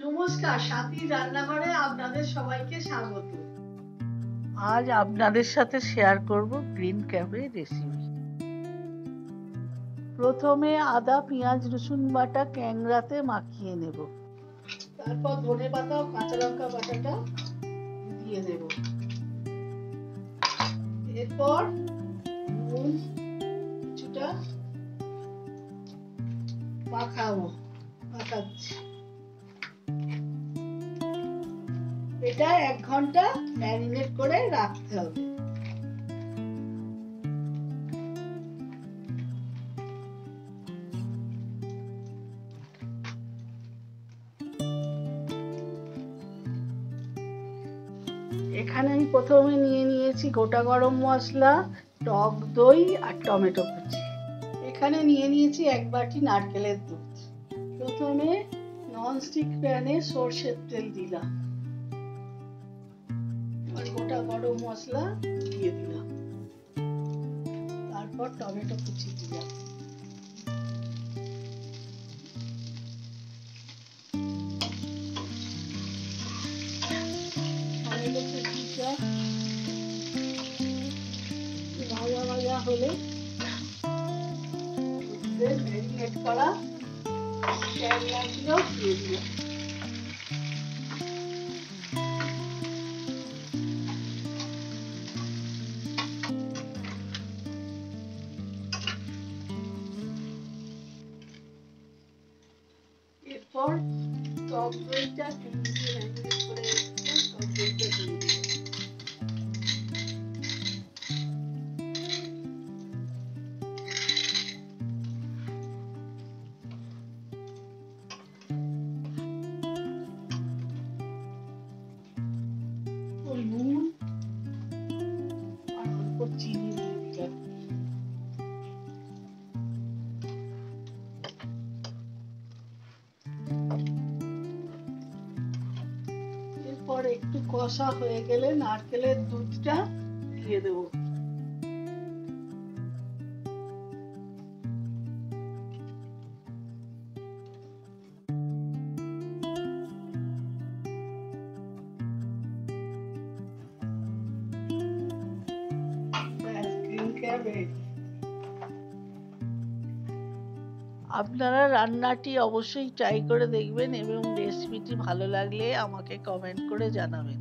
নমস্কার, সাথী রান্নাঘরে আপনাদের সবাইকে স্বাগত। আজ আপনাদের সাথে শেয়ার করব গ্রিন ক্যাবে রেসিপি। প্রথমে আদা, পেঁয়াজ, রসুন বাটা ক্যাংড়াতে মাখিয়ে নেব। তারপর ধনেপাতা ও কাঁচা লঙ্কা বাটাটা দিয়ে দেব। এরপর নুন কিছুটা মাখাচ্ছি। এটা 1 ঘন্টা ম্যারিনেট করে রাখতে হবে। এখানে আমি প্রথমে নিয়ে নিয়েছি গোটা গরম মশলা, টক দই আর টমেটো কুচি। এখানে নিয়ে নিয়েছি 1 বাটি নারকেলের দুধ। প্রথমে ননস্টিক প্যানে সরষের তেল দিলাম, গোটা গরম মশলা দিয়ে দিলাম, তারপর টমেটো কুচি দিলাম, টমেটো কুচিটা ভাজা ভাজা হলে ম্যারিনেট করা ক্যাংড়াগুলো দিয়ে দিলাম। এরপর টক দইটা ম্যারিনেট করে টক দইটা দিয়ে দিলাম। নুন আর অল্প চিনি দিয়ে দিলাম। এরপর একটু কষা হয়ে গেলে নারকেলের দুধটা দিয়ে দেবো। আপনারা রান্নাটি অবশ্যই ট্রাই করে দেখবেন এবং রেসিপিটি ভালো লাগলে আমাকে কমেন্ট করে জানাবেন।